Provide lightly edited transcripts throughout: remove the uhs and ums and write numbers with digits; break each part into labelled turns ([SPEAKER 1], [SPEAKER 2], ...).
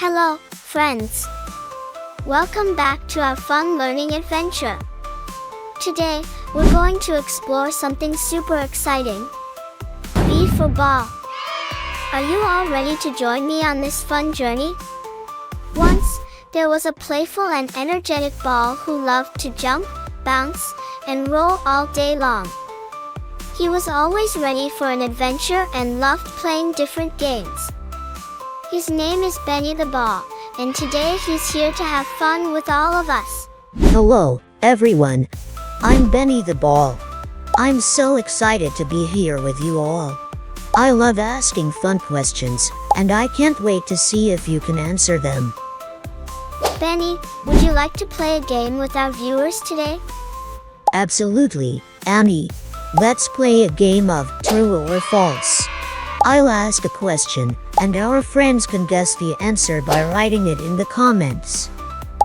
[SPEAKER 1] Hello, friends. Welcome back to our fun learning adventure. Today, we're going to explore something super exciting. B for ball. Are you all ready to join me on this fun journey? Once, there was a playful and energetic ball who loved to jump, bounce, and roll all day long. He was always ready for an adventure and loved playing different games. His name is Benny the Ball, and today he's here to have fun with all of us.
[SPEAKER 2] Hello, everyone. I'm Benny the Ball. I'm so excited to be here with you all. I love asking fun questions, and I can't wait to see if you can answer them.
[SPEAKER 1] Benny, would you like to play a game with our viewers today?
[SPEAKER 2] Absolutely, Anney. Let's play a game of true or false. I'll ask a question, and our friends can guess the answer by writing it in the comments.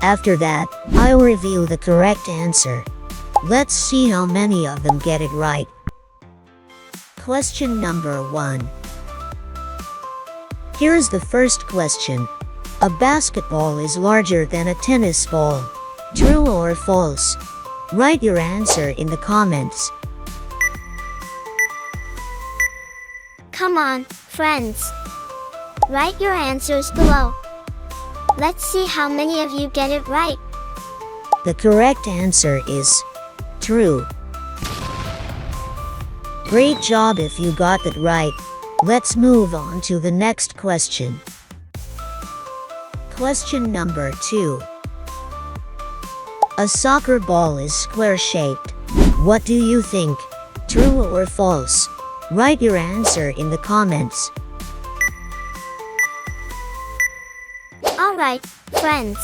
[SPEAKER 2] After that, I'll reveal the correct answer. Let's see how many of them get it right. Question number 1. Here's the first question. A basketball is larger than a tennis ball. True or false? Write your answer in the comments.
[SPEAKER 1] Come on, friends. Write your answers below. Let's see how many of you get it right.
[SPEAKER 2] The correct answer is true. Great job if you got that right. Let's move on to the next question. Question number 2. A soccer ball is square-shaped. What do you think? True or false? Write your answer in the comments.
[SPEAKER 1] Alright, friends.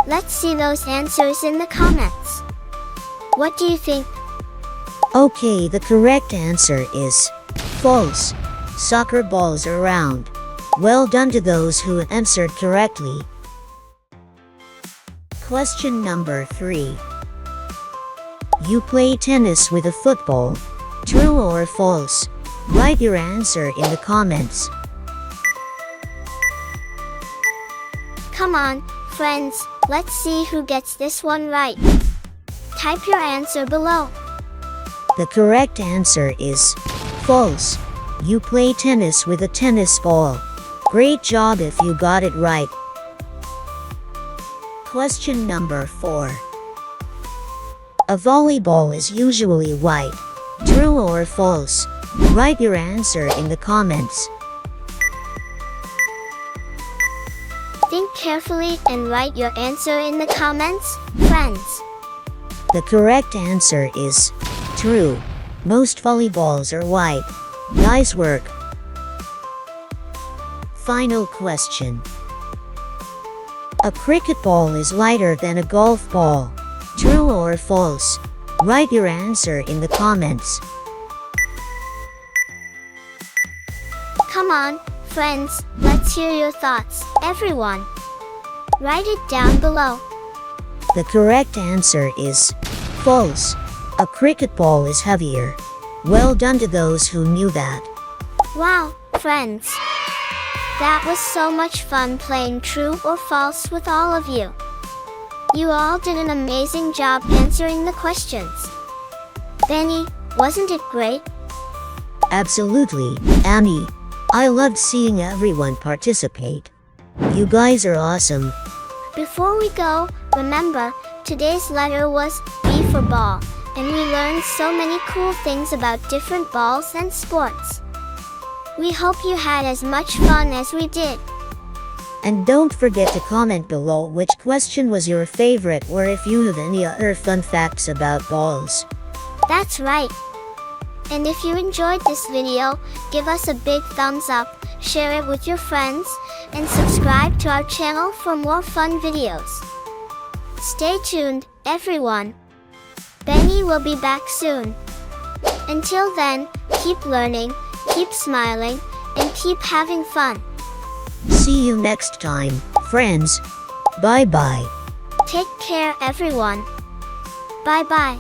[SPEAKER 1] Let's see those answers in the comments. What do you think?
[SPEAKER 2] Okay, the correct answer is false. Soccer balls are round. Well done to those who answered correctly. Question number 3. You play tennis with a football. True or false? Write your answer in the comments.
[SPEAKER 1] Come on, friends, let's see who gets this one right. Type your answer below.
[SPEAKER 2] The correct answer is false. You play tennis with a tennis ball. Great job if you got it right. Question number 4. A volleyball is usually white. True or false? Write your answer in the comments.
[SPEAKER 1] Think carefully and write your answer in the comments, friends.
[SPEAKER 2] The correct answer is true. Most volleyballs are white. Nice work. Final question. A cricket ball is lighter than a golf ball. True or false? Write your answer in the comments.
[SPEAKER 1] Come on, friends, let's hear your thoughts, everyone. Write it down below.
[SPEAKER 2] The correct answer is false. A cricket ball is heavier. Well done to those who knew that.
[SPEAKER 1] Wow, friends. That was so much fun playing true or false with all of you. You all did an amazing job answering the questions. Benny, wasn't it great?
[SPEAKER 2] Absolutely, Anney. I loved seeing everyone participate. You guys are awesome.
[SPEAKER 1] Before we go, remember, today's letter was B for ball, and we learned so many cool things about different balls and sports. We hope you had as much fun as we did.
[SPEAKER 2] And don't forget to comment below which question was your favorite or if you have any other fun facts about balls.
[SPEAKER 1] That's right. And if you enjoyed this video, give us a big thumbs up, share it with your friends, and subscribe to our channel for more fun videos. Stay tuned, everyone. Benny will be back soon. Until then, keep learning, keep smiling, and keep having fun.
[SPEAKER 2] See you next time, friends. Bye-bye.
[SPEAKER 1] Take care, everyone. Bye-bye.